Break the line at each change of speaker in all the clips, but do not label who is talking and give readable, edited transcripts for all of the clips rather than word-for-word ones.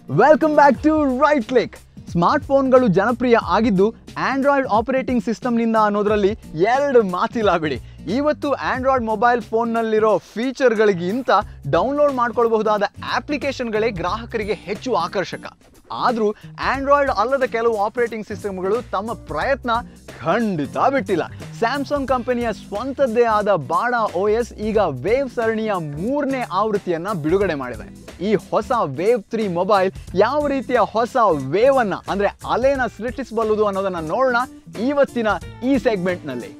Welcome back to right click. ಸ್ಮಾರ್ಟ್ಫೋನ್ಗಳು ಜನಪ್ರಿಯ ಆಗಿದ್ದು ಆಂಡ್ರಾಯ್ಡ್ ಆಪರೇಟಿಂಗ್ ಸಿಸ್ಟಮ್ನಿಂದ ಅನ್ನೋದರಲ್ಲಿ ಎರಡು ಮಾತಿಲ್ಲ ಬಿಡಿ. ಇವತ್ತು ಆಂಡ್ರಾಯ್ಡ್ ಮೊಬೈಲ್ ಫೋನ್ನಲ್ಲಿರೋ ಫೀಚರ್ಗಳಿಗಿಂತ ಡೌನ್ಲೋಡ್ ಮಾಡ್ಕೊಳ್ಬಹುದಾದ ಆಪ್ಲಿಕೇಶನ್ಗಳೇ ಗ್ರಾಹಕರಿಗೆ ಹೆಚ್ಚು ಆಕರ್ಷಕ. ಆದರೂ ಆಂಡ್ರಾಯ್ಡ್ ಅಲ್ಲದ ಕೆಲವು ಆಪರೇಟಿಂಗ್ ಸಿಸ್ಟಮ್ಗಳು ತಮ್ಮ ಪ್ರಯತ್ನ ಖಂಡಿತ ಬಿಟ್ಟಿಲ್ಲ. ಸ್ಯಾಮ್ಸಂಗ್ ಕಂಪನಿಯ ಸ್ವಂತದ್ದೇ ಆದ ಬಾಡಾ OS ಈಗ ವೇವ್ ಸರಣಿಯ 3ನೇ ಆವೃತ್ತಿಯನ್ನು ಬಿಡುಗಡೆ ಮಾಡಿದೆ. ಈ ಹೊಸ ವೇವ್ 3 ಮೊಬೈಲ್ ಯಾವ ರೀತಿಯ ಹೊಸ ವೇವ್ ಅನ್ನ ಅಂದ್ರೆ ಅಲೆನ ಸೃಷ್ಟಿಸಬಲ್ಲದು ಅನ್ನೋದನ್ನ ನೋಡೋಣ ಇವತ್ತಿನ ಈ ಸೆಗ್ಮೆಂಟ್ನಲ್ಲಿ.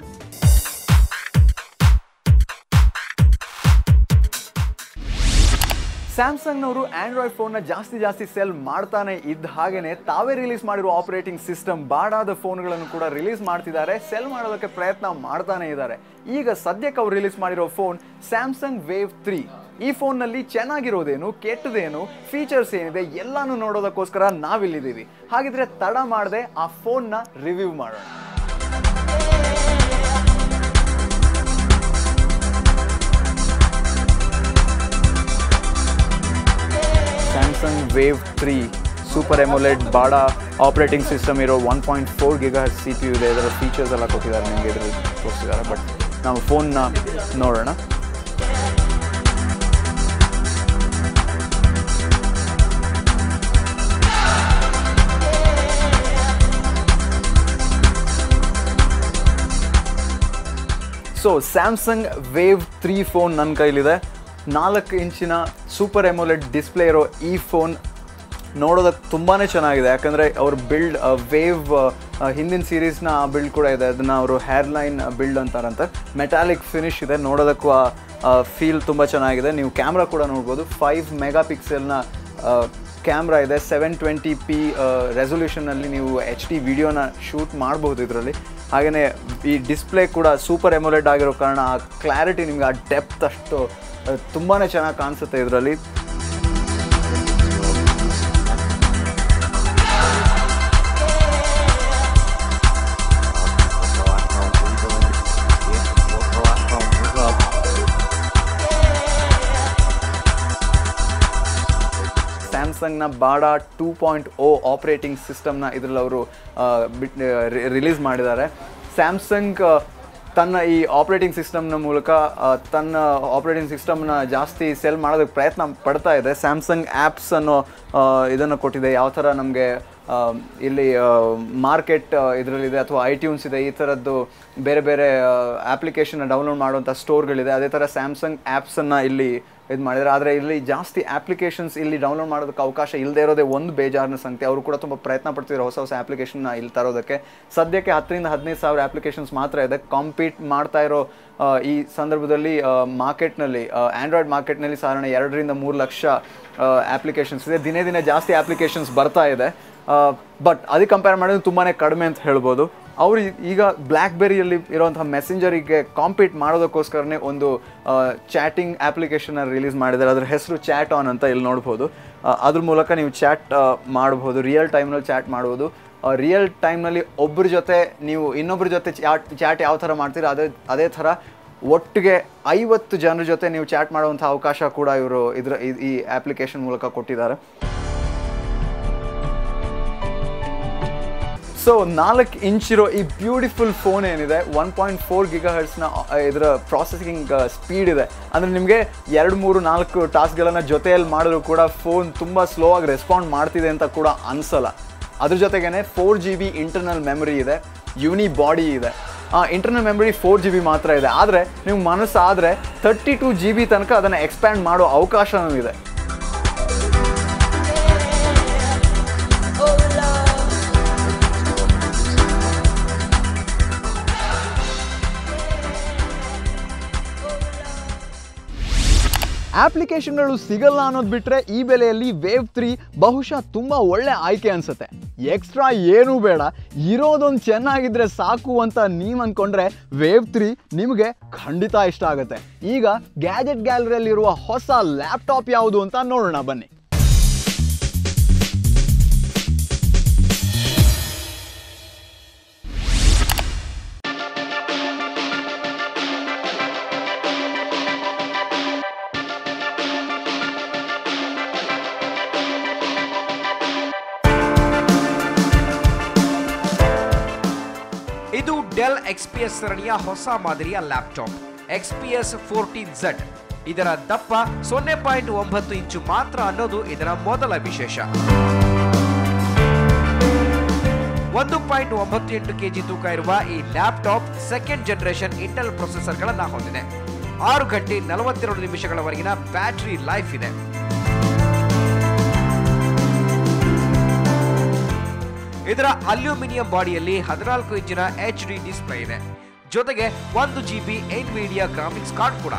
ಸ್ಯಾಮ್ಸಂಗ್ನವರು ಆಂಡ್ರಾಯ್ಡ್ ಫೋನ್ನ ಜಾಸ್ತಿ ಸೆಲ್ ಮಾಡ್ತಾನೆ ಇದ್ದ ಹಾಗೇನೆ ತಾವೇ ರಿಲೀಸ್ ಮಾಡಿರುವ ಆಪರೇಟಿಂಗ್ ಸಿಸ್ಟಮ್ ಬಾಡಾದ ಫೋನ್ಗಳನ್ನು ಕೂಡ ರಿಲೀಸ್ ಮಾಡ್ತಿದ್ದಾರೆ, ಸೆಲ್ ಮಾಡೋದಕ್ಕೆ ಪ್ರಯತ್ನ ಮಾಡ್ತಾನೆ ಇದ್ದಾರೆ. ಈಗ ಸದ್ಯಕ್ಕೆ ಅವ್ರು ರಿಲೀಸ್ ಮಾಡಿರೋ ಫೋನ್ ಸ್ಯಾಮ್ಸಂಗ್ ವೇವ್ 3. ಈ ಫೋನ್ನಲ್ಲಿ ಚೆನ್ನಾಗಿರೋದೇನು, ಕೆಟ್ಟದೇನು, ಫೀಚರ್ಸ್ ಏನಿದೆ ಎಲ್ಲಾನು ನೋಡೋದಕ್ಕೋಸ್ಕರ ನಾವಿಲ್ಲಿದ್ದೀವಿ. ಹಾಗಿದ್ರೆ ತಡ ಮಾಡದೆ ಆ ಫೋನ್ನ ರಿವ್ಯೂ ಮಾಡೋಣ. Samsung Wave 3 super AMOLED Bada operating system ಇರೋ 1.4 GHz CPU ಇದೆ. ಇದರ ಫೀಚರ್ಸ್ ಎಲ್ಲ ಕೊಟ್ಟಿದ್ದಾರೆ, ನಿಮಗೆ ಇದರಲ್ಲಿ ತೋರಿಸಿದ್ದಾರೆ. ಬಟ್ ನಾವು ಫೋನ್ನ ನೋಡೋಣ. ಸೊ ಸ್ಯಾಮ್ಸಂಗ್ ವೇವ್ 3 ಫೋನ್ ನನ್ನ ಕೈಲಿದೆ. 4 ಇಂಚಿನ ಸೂಪರ್ ಎಮೋಲೆಡ್ ಡಿಸ್ಪ್ಲೇ ಇರೋ ಈ ಫೋನ್ ನೋಡೋದಕ್ಕೆ ತುಂಬಾ ಚೆನ್ನಾಗಿದೆ. ಯಾಕಂದರೆ ಅವ್ರ ಬಿಲ್ಡ್ ವೇವ್ ಹಿಂದಿನ ಸೀರೀಸ್ನ ಬಿಲ್ಡ್ ಕೂಡ ಇದೆ, ಅದನ್ನು ಅವರು ಹೇರ್ಲೈನ್ ಬಿಲ್ಡ್ ಅಂತಾರಂತೆ. ಮೆಟಾಲಿಕ್ ಫಿನಿಶ್ ಇದೆ, ನೋಡೋದಕ್ಕೂ ಫೀಲ್ ತುಂಬ ಚೆನ್ನಾಗಿದೆ. ನೀವು ಕ್ಯಾಮ್ರಾ ಕೂಡ ನೋಡ್ಬೋದು, 5 ಮೆಗಾಪಿಕ್ಸೆಲ್ನ ಕ್ಯಾಮ್ರಾ ಇದೆ. 720p ರೆಸೊಲ್ಯೂಷನಲ್ಲಿ ನೀವು HD ವಿಡಿಯೋನ ಶೂಟ್ ಮಾಡ್ಬೋದು ಇದರಲ್ಲಿ. ಹಾಗೆಯೇ ಈ ಡಿಸ್ಪ್ಲೇ ಕೂಡ ಸೂಪರ್ ಎಮೋಲೆಡ್ ಆಗಿರೋ ಕಾರಣ ಆ ಕ್ಲಾರಿಟಿ ನಿಮಗೆ, ಆ ಡೆಪ್ತ್ ಅಷ್ಟು ತುಂಬಾ ಚೆನ್ನಾಗಿ ಕಾಣಿಸುತ್ತೆ ಇದರಲ್ಲಿ. ಸ್ಯಾಮ್ಸಂಗ್ನ ಬಾಡಾ 2.0 ಆಪರೇಟಿಂಗ್ ಸಿಸ್ಟಮ್ನ ಇದರಲ್ಲಿ ಅವರು ರಿಲೀಸ್ ಮಾಡಿದ್ದಾರೆ. ಸ್ಯಾಮ್ಸಂಗ್ ತನ್ನ ಈ ಆಪರೇಟಿಂಗ್ ಸಿಸ್ಟಮ್ನ ಮೂಲಕ ತನ್ನ ಆಪರೇಟಿಂಗ್ ಸಿಸ್ಟಮ್ನ ಜಾಸ್ತಿ ಸೆಲ್ ಮಾಡೋದಕ್ಕೆ ಪ್ರಯತ್ನ ಪಡ್ತಾ ಇದೆ. ಸ್ಯಾಮ್ಸಂಗ್ ಆ್ಯಪ್ಸ್ ಅನ್ನೋ ಇದನ್ನು ಕೊಟ್ಟಿದೆ. ಯಾವ ಥರ ನಮಗೆ ಇಲ್ಲಿ ಮಾರ್ಕೆಟ್ ಇದರಲ್ಲಿದೆ ಅಥವಾ iTunes ಇದೆ, ಈ ಥರದ್ದು ಬೇರೆ ಬೇರೆ ಆ್ಯಪ್ಲಿಕೇಶನ್ನ ಡೌನ್ಲೋಡ್ ಮಾಡುವಂಥ ಸ್ಟೋರ್ಗಳಿದೆ. ಅದೇ ಥರ ಸ್ಯಾಮ್ಸಂಗ್ ಆ್ಯಪ್ಸನ್ನು ಇಲ್ಲಿ ಇದು ಮಾಡಿದ್ದಾರೆ. ಆದರೆ ಇಲ್ಲಿ ಜಾಸ್ತಿ ಆ್ಯಪ್ಲಿಕೇಶನ್ಸ್ ಇಲ್ಲಿ ಡೌನ್ಲೋಡ್ ಮಾಡೋದಕ್ಕೆ ಅವಕಾಶ ಇಲ್ಲದೆ ಇರೋದೇ ಒಂದು ಬೇಜಾರಿನ ಸಂಗತಿ. ಅವರು ಕೂಡ ತುಂಬ ಪ್ರಯತ್ನ ಪಡ್ತಿದ್ದಾರೆ ಹೊಸ ಆ್ಯಪ್ಲಿಕೇಶನ್ನ ಇಲ್ಲಿ ತರೋದಕ್ಕೆ. ಸದ್ಯಕ್ಕೆ 10,000 to 15,000 ಆ್ಯಪ್ಲಿಕೇಶನ್ಸ್ ಮಾತ್ರ ಇದೆ. ಕಾಂಪೀಟ್ ಮಾಡ್ತಾ ಇರೋ ಈ ಸಂದರ್ಭದಲ್ಲಿ ಮಾರ್ಕೆಟ್ನಲ್ಲಿ, ಆ್ಯಂಡ್ರಾಯ್ಡ್ ಮಾರ್ಕೆಟ್ನಲ್ಲಿ ಸಾಧಾರಣ 2 to 3 ಲಕ್ಷ ಆ್ಯಪ್ಲಿಕೇಶನ್ಸ್ ಇದೆ. ದಿನೇ ಜಾಸ್ತಿ ಆ್ಯಪ್ಲಿಕೇಶನ್ಸ್ ಬರ್ತಾ ಇದೆ. ಬಟ್ ಅದಕ್ಕೆ ಕಂಪೇರ್ ಮಾಡಿದ್ರೆ ತುಂಬಾ ಕಡಿಮೆ ಅಂತ ಹೇಳ್ಬೋದು. ಅವರು ಈಗ ಬ್ಲ್ಯಾಕ್ಬೆರಿಯಲ್ಲಿ ಇರೋಂಥ ಮೆಸೆಂಜರಿಗೆ ಕಾಂಪೀಟ್ ಮಾಡೋದಕ್ಕೋಸ್ಕರನೇ ಒಂದು ಚಾಟಿಂಗ್ ಆ್ಯಪ್ಲಿಕೇಶನ್ನ ರಿಲೀಸ್ ಮಾಡಿದ್ದಾರೆ. ಅದರ ಹೆಸರು ಚಾಟ್ ಆನ್ ಅಂತ ಇಲ್ಲಿ ನೋಡ್ಬೋದು. ಅದ್ರ ಮೂಲಕ ನೀವು ಚಾಟ್ ಮಾಡ್ಬೋದು, ರಿಯಲ್ ಟೈಮ್ನಲ್ಲಿ ಚಾಟ್ ಮಾಡ್ಬೋದು. ರಿಯಲ್ ಟೈಮ್ನಲ್ಲಿ ಒಬ್ಬರ ಜೊತೆ ನೀವು ಇನ್ನೊಬ್ಬರ ಜೊತೆ ಚಾಟ್ ಯಾವ ಥರ ಮಾಡ್ತೀರಾ ಅದೇ ಥರ ಒಟ್ಟಿಗೆ 50 ಜನರ ಜೊತೆ ನೀವು ಚಾಟ್ ಮಾಡುವಂಥ ಅವಕಾಶ ಕೂಡ ಇವರು ಈ ಆ್ಯಪ್ಲಿಕೇಶನ್ ಮೂಲಕ ಕೊಟ್ಟಿದ್ದಾರೆ. ಸೊ 4 ಇಂಚ್ ಇರೋ ಈ ಬ್ಯೂಟಿಫುಲ್ ಫೋನ್ ಏನಿದೆ, 1.4 GHzನ ಇದರ ಪ್ರಾಸೆಸಿಂಗ್ ಸ್ಪೀಡ್ ಇದೆ. ಅಂದರೆ ನಿಮಗೆ 2, 3, 4 ಟಾಸ್ಕ್ಗಳನ್ನು ಜೊತೆಯಲ್ಲಿ ಮಾಡಿದ್ರು ಕೂಡ ಫೋನ್ ತುಂಬ ಸ್ಲೋ ಆಗಿ ರೆಸ್ಪಾಂಡ್ ಮಾಡ್ತಿದೆ ಅಂತ ಕೂಡ ಅನಿಸಲ್ಲ. ಅದ್ರ ಜೊತೆಗೇ 4GB ಇಂಟರ್ನಲ್ ಮೆಮೊರಿ ಇದೆ, ಯೂನಿ ಬಾಡಿ ಇದೆ. ಇಂಟರ್ನಲ್ ಮೆಮೊರಿ 4GB ಮಾತ್ರ ಇದೆ. ಆದರೆ ನೀವು ಮನಸ್ಸಾದರೆ 32GB ತನಕ ಅದನ್ನು ಎಕ್ಸ್ಪ್ಯಾಂಡ್ ಮಾಡೋ ಅವಕಾಶವೂ ಇದೆ. ಆಪ್ಲಿಕೇಶನ್ಗಳು ಸಿಗಲ್ಲ ಅನ್ನೋದು ಬಿಟ್ಟರೆ ಈ ಬೆಲೆಯಲ್ಲಿ ವೇವ್ 3 ಬಹುಶಃ ತುಂಬ ಒಳ್ಳೆ ಆಯ್ಕೆ ಅನಿಸುತ್ತೆ. ಎಕ್ಸ್ಟ್ರಾ ಏನೂ ಬೇಡ, ಇರೋದೊಂದು ಚೆನ್ನಾಗಿದ್ರೆ ಸಾಕು ಅಂತ ನೀವು ಅಂದ್ಕೊಂಡ್ರೆ ವೇವ್ 3 ನಿಮಗೆ ಖಂಡಿತ ಇಷ್ಟ ಆಗುತ್ತೆ. ಈಗ ಗ್ಯಾಜೆಟ್ ಗ್ಯಾಲರಿಯಲ್ಲಿರುವ ಹೊಸ ಲ್ಯಾಪ್ಟಾಪ್ ಯಾವುದು ಅಂತ ನೋಡೋಣ ಬನ್ನಿ.
XPS ಸರಣಿಯ ಹೊಸ ಮಾದರಿಯ ಲ್ಯಾಪ್ಟಾಪ್ XPS 14Z. ಇದರ ದಪ್ಪ 0.9 ಇಂಚು ಮಾತ್ರ ಅನ್ನೋದು ಇದರ ಮೊದಲ ವಿಶೇಷ. 1.98 kg ತೂಕ ಇರುವ ಈ ಲ್ಯಾಪ್ಟಾಪ್ ಸೆಕೆಂಡ್ ಜನರೇಷನ್ ಇಂಟೆಲ್ ಪ್ರೊಸೆಸರ್ಗಳನ್ನು ಹೊಂದಿದೆ. 6 ಗಂಟೆ 42 ನಿಮಿಷಗಳವರೆಗಿನ ಬ್ಯಾಟರಿ ಲೈಫ್ ಇದೆ. ಇದರ ಅಲ್ಯೂಮಿನಿಯಂ ಬಾಡಿಯಲ್ಲಿ 14 ಇಂಚಿನ HD ಡಿಸ್ಪ್ಲೇ ಇದೆ. ಜೊತೆಗೆ 1 GB NVIDIA ಗ್ರಾಫಿಕ್ಸ್ ಕಾರ್ಡ್ ಕೂಡ.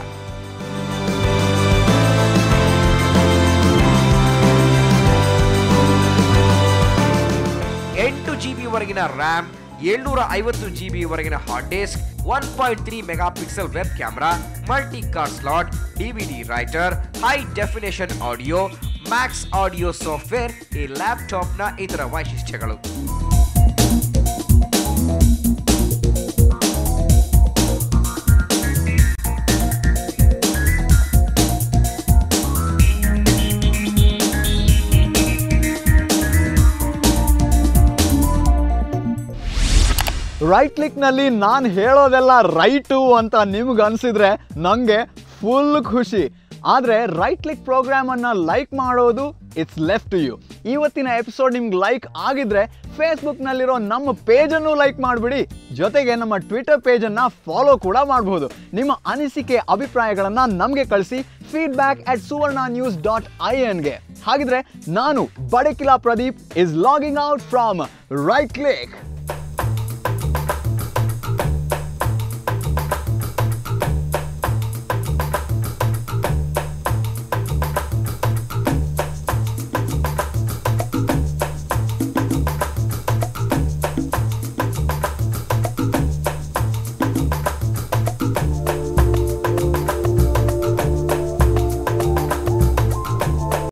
GB ವರೆಗಿನ ರ್ಯಾಮ್, 750 GB ವರೆಗಿನ hard disk, 1.3 megapixel web camera, multi card slot, DVD writer, high definition audio, Max audio software ಈ ಲ್ಯಾಪ್ಟಾಪ್ನ ಇತರ ವೈಶಿಷ್ಟ್ಯಗಳು.
ರೈಟ್ ಕ್ಲಿಕ್ನಲ್ಲಿ ನಾನು ಹೇಳೋದೆಲ್ಲ ರೈಟು ಅಂತ ನಿಮ್ಗೆ ಅನಿಸಿದ್ರೆ ನನಗೆ ಫುಲ್ ಖುಷಿ. ಆದರೆ ರೈಟ್ ಕ್ಲಿಕ್ ಪ್ರೋಗ್ರಾಮನ್ನು ಲೈಕ್ ಮಾಡೋದು ಇಟ್ಸ್ ಲೆಫ್ಟ್ ಟು ಯು. ಇವತ್ತಿನ ಎಪಿಸೋಡ್ ನಿಮ್ಗೆ ಲೈಕ್ ಆಗಿದ್ರೆ ಫೇಸ್ಬುಕ್ನಲ್ಲಿರೋ ನಮ್ಮ ಪೇಜನ್ನು ಲೈಕ್ ಮಾಡಿಬಿಡಿ. ಜೊತೆಗೆ ನಮ್ಮ ಟ್ವಿಟರ್ ಪೇಜನ್ನು ಫಾಲೋ ಕೂಡ ಮಾಡ್ಬೋದು. ನಿಮ್ಮ ಅನಿಸಿಕೆ ಅಭಿಪ್ರಾಯಗಳನ್ನು ನಮಗೆ ಕಳಿಸಿ feedback@suvarnanews.in ಹಾಗಿದ್ರೆ ನಾನು Badakila Pradeep is logging out from right click.